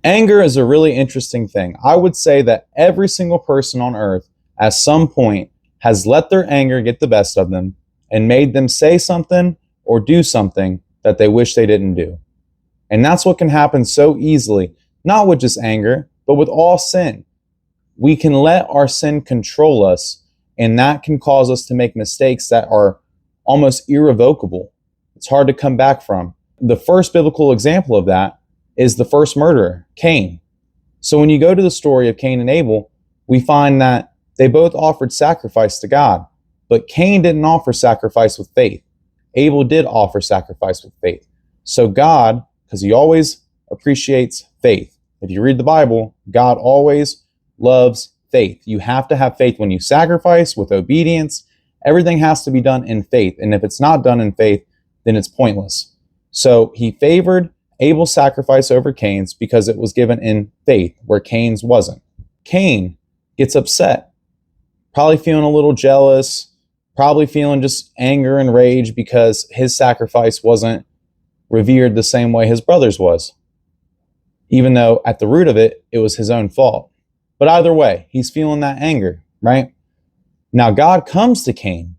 Anger is a really interesting thing. I would say that every single person on earth at some point has let their anger get the best of them and made them say something or do something that they wish they didn't do. And that's what can happen so easily, not with just anger, but with all sin. We can let our sin control us, and that can cause us to make mistakes that are almost irrevocable. It's hard to come back from. The first biblical example of that is the first murderer, Cain. So when you go to the story of Cain and Abel, we find that they both offered sacrifice to God, but Cain didn't offer sacrifice with faith. Abel did offer sacrifice with faith. So God, because he always appreciates faith. If you read the Bible, God always loves faith. You have to have faith when you sacrifice with obedience. Everything has to be done in faith. And if it's not done in faith, then it's pointless. So he favored Abel's sacrifice over Cain's because it was given in faith, where Cain's wasn't. Cain gets upset, probably feeling a little jealous, probably feeling just anger and rage because his sacrifice wasn't revered the same way his brother's was, even though at the root of it, it was his own fault. But either way, he's feeling that anger, right? Now God comes to Cain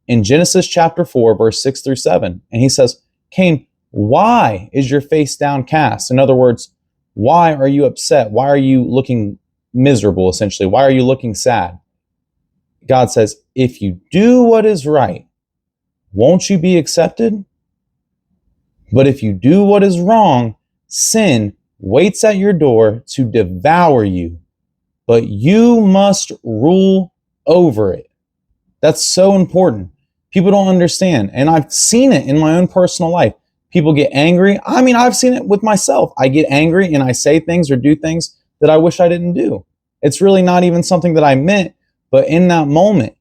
in Genesis chapter 4, verse 6 through 7, and he says, Cain, why is your face downcast? In other words, why are you upset? Why are you looking miserable, essentially? Why are you looking sad? God says, if you do what is right, won't you be accepted? But if you do what is wrong, sin waits at your door to devour you, but you must rule over it. That's so important. People don't understand. And I've seen it in my own personal life. People get angry. I mean, I've seen it with myself. I get angry and I say things or do things that I wish I didn't do. It's really not even something that I meant, but in that moment,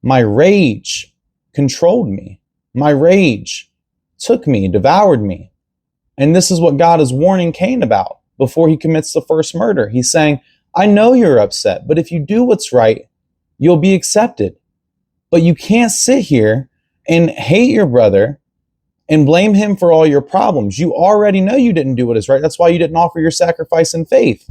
my rage controlled me. My rage took me, devoured me. And this is what God is warning Cain about before he commits the first murder. He's saying, I know you're upset, but if you do what's right, you'll be accepted. But you can't sit here and hate your brother and blame him for all your problems. You already know you didn't do what is right. That's why you didn't offer your sacrifice in faith.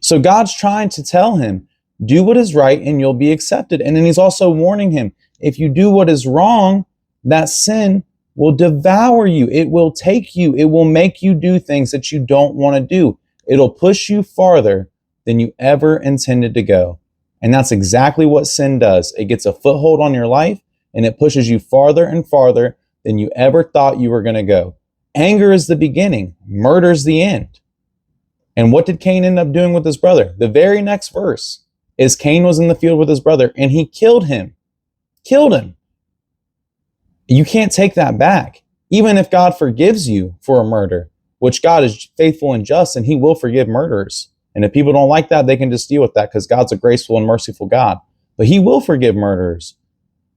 So God's trying to tell him, do what is right and you'll be accepted. And then he's also warning him, if you do what is wrong, that sin will devour you. It will take you. It will make you do things that you don't want to do. It'll push you farther than you ever intended to go. And that's exactly what sin does. It gets a foothold on your life and it pushes you farther and farther than you ever thought you were going to go. Anger is the beginning. Murder is the end. And what did Cain end up doing with his brother? The very next verse is Cain was in the field with his brother and he killed him. Killed him. You can't take that back. Even if God forgives you for a murder, which God is faithful and just and he will forgive murderers. And if people don't like that, they can just deal with that because God's a graceful and merciful God. But he will forgive murderers.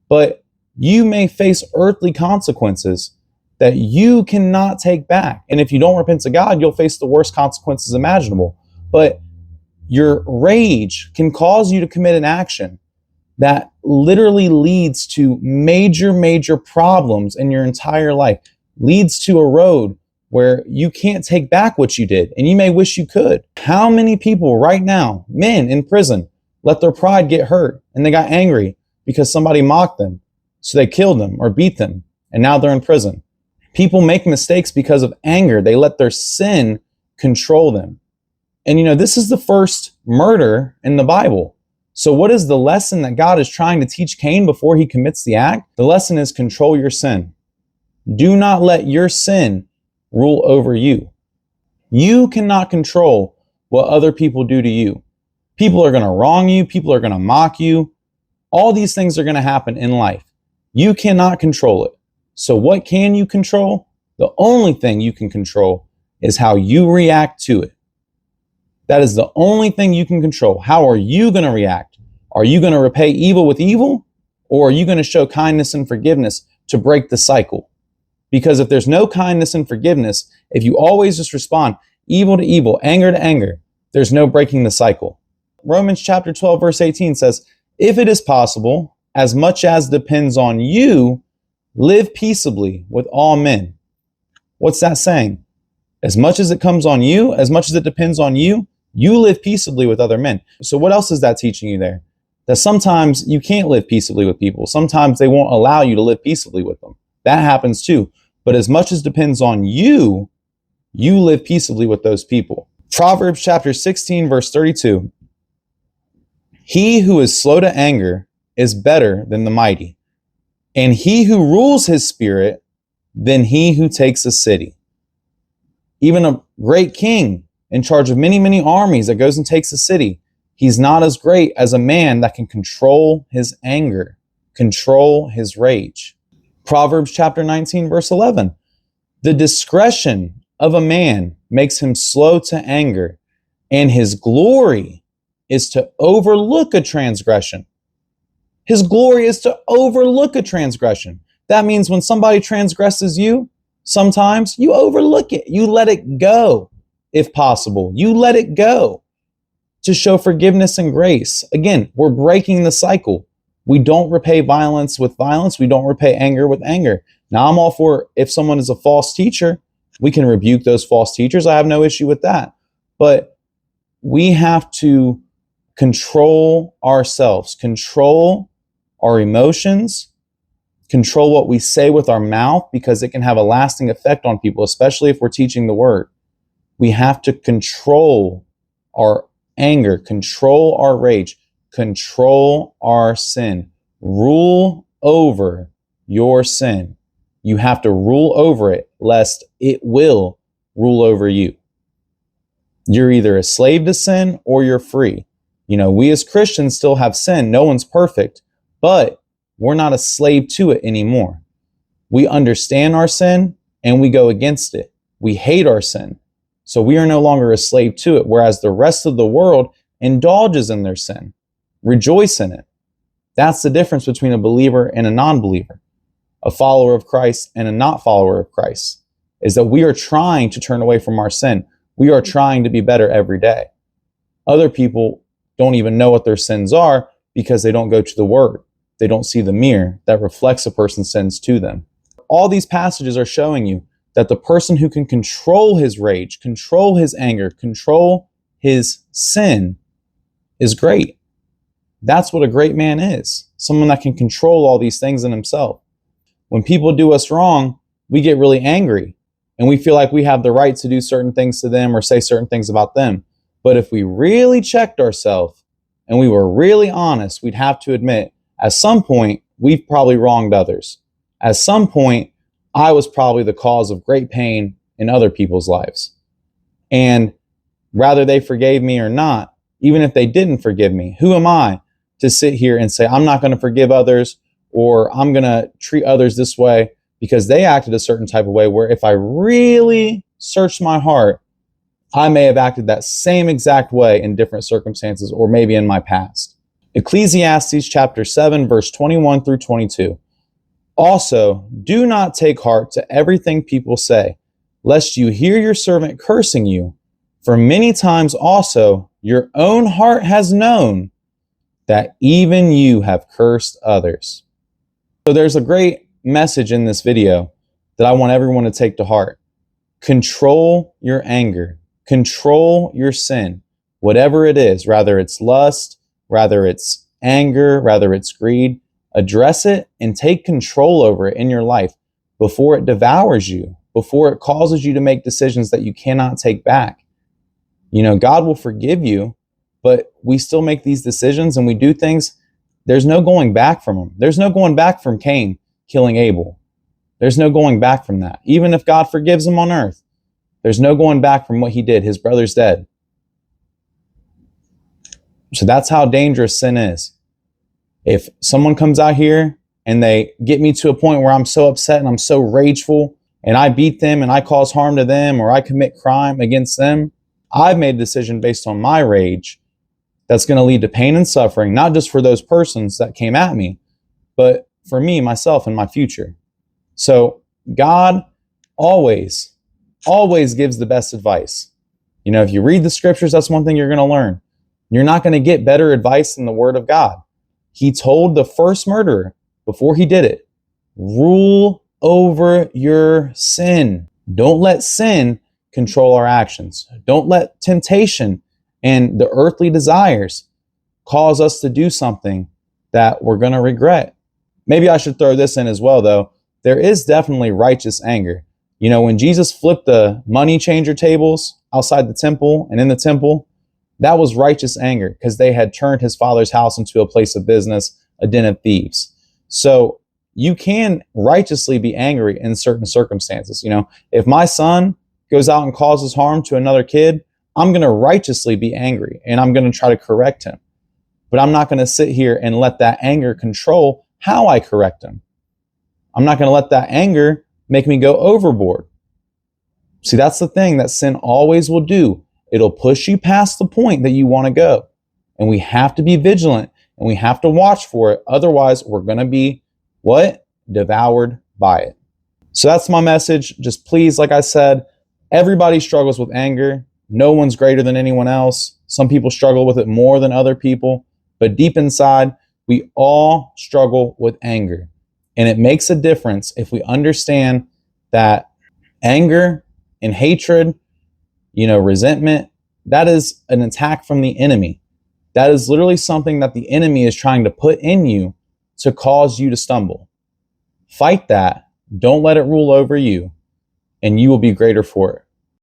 But you may face earthly consequences that you cannot take back. And if you don't repent to God, you'll face the worst consequences imaginable. But your rage can cause you to commit an action that literally leads to major, major problems in your entire life, leads to a road where you can't take back what you did, and you may wish you could. How many people right now, men in prison, let their pride get hurt and they got angry because somebody mocked them, so they killed them or beat them, and now they're in prison. People make mistakes because of anger. They let their sin control them. And this is the first murder in the Bible. So what is the lesson that God is trying to teach Cain before he commits the act? The lesson is control your sin. Do not let your sin rule over you. You cannot control what other people do to you. People are going to wrong you. People are going to mock you. All these things are going to happen in life. You cannot control it. So what can you control? The only thing you can control is how you react to it. That is the only thing you can control. How are you going to react? Are you going to repay evil with evil? Or are you going to show kindness and forgiveness to break the cycle? Because if there's no kindness and forgiveness, if you always just respond evil to evil, anger to anger, there's no breaking the cycle. Romans chapter 12, verse 18 says, if it is possible, as much as depends on you, live peaceably with all men. What's that saying? As much as it comes on you, as much as it depends on you, you live peaceably with other men. So what else is that teaching you there? That sometimes you can't live peaceably with people. Sometimes they won't allow you to live peaceably with them. That happens too. But as much as depends on you, you live peaceably with those people. Proverbs chapter 16, verse 32. He who is slow to anger is better than the mighty, and he who rules his spirit than he who takes a city. Even a great king in charge of many, many armies that goes and takes a city, he's not as great as a man that can control his anger, control his rage. Proverbs chapter 19, verse 11. The discretion of a man makes him slow to anger, and his glory is to overlook a transgression. His glory is to overlook a transgression. That means when somebody transgresses you, sometimes you overlook it. You let it go, if possible. You let it go to show forgiveness and grace. Again, we're breaking the cycle. We don't repay violence with violence. We don't repay anger with anger. Now, I'm all for if someone is a false teacher, we can rebuke those false teachers. I have no issue with that. But we have to control ourselves, control our emotions, control what we say with our mouth, because it can have a lasting effect on people, especially if we're teaching the word. We have to control our anger, control our rage, control our sin. Rule over your sin. You have to rule over it, lest it will rule over you. You're either a slave to sin or you're free. You know, we as Christians still have sin. No one's perfect, but we're not a slave to it anymore. We understand our sin and we go against it. We hate our sin. So we are no longer a slave to it, whereas the rest of the world indulges in their sin, rejoice in it. That's the difference between a believer and a non-believer, a follower of Christ and a not follower of Christ, is that we are trying to turn away from our sin. We are trying to be better every day. Other people don't even know what their sins are because they don't go to the word. They don't see the mirror that reflects a person's sins to them. All these passages are showing you that the person who can control his rage, control his anger, control his sin is great. That's what a great man is. Someone that can control all these things in himself. When people do us wrong, we get really angry and we feel like we have the right to do certain things to them or say certain things about them. But if we really checked ourselves and we were really honest, we'd have to admit at some point we've probably wronged others. At some point, I was probably the cause of great pain in other people's lives. And whether they forgave me or not, even if they didn't forgive me, who am I to sit here and say, I'm not going to forgive others or I'm going to treat others this way because they acted a certain type of way, where if I really searched my heart, I may have acted that same exact way in different circumstances or maybe in my past. Ecclesiastes chapter 7, verse 21 through 22. Also, do not take heart to everything people say, lest you hear your servant cursing you. For many times also your own heart has known that even you have cursed others. So there's a great message in this video that I want everyone to take to heart. Control your anger. Control your sin. Whatever it is, rather it's lust, rather it's anger, rather it's greed, address it and take control over it in your life before it devours you, before it causes you to make decisions that you cannot take back. You know, God will forgive you, but we still make these decisions and we do things. There's no going back from them. There's no going back from Cain killing Abel. There's no going back from that. Even if God forgives him on earth, there's no going back from what he did. His brother's dead. So that's how dangerous sin is. If someone comes out here and they get me to a point where I'm so upset and I'm so rageful and I beat them and I cause harm to them or I commit crime against them, I've made a decision based on my rage that's going to lead to pain and suffering, not just for those persons that came at me, but for me, myself, and my future. So God always gives the best advice. You know, if you read the scriptures, that's one thing you're going to learn. You're not going to get better advice than the word of God. He told the first murderer before he did it, rule over your sin. Don't let sin control our actions. Don't let temptation and the earthly desires cause us to do something that we're going to regret. Maybe I should throw this in as well, though. There is definitely righteous anger. You know, when Jesus flipped the money changer tables outside the temple and in the temple, that was righteous anger because they had turned his father's house into a place of business, a den of thieves. So you can righteously be angry in certain circumstances. You know, if my son goes out and causes harm to another kid, I'm going to righteously be angry and I'm going to try to correct him. But I'm not going to sit here and let that anger control how I correct him. I'm not going to let that anger make me go overboard. See, that's the thing that sin always will do. It'll push you past the point that you want to go. And we have to be vigilant and we have to watch for it. Otherwise, we're going to be what? Devoured by it. So that's my message. Just please, like I said, everybody struggles with anger. No one's greater than anyone else. Some people struggle with it more than other people. But deep inside, we all struggle with anger. And it makes a difference if we understand that anger and hatred, resentment, that is an attack from the enemy. That is literally something that the enemy is trying to put in you to cause you to stumble. Fight that. Don't let it rule over you, and you will be greater for it.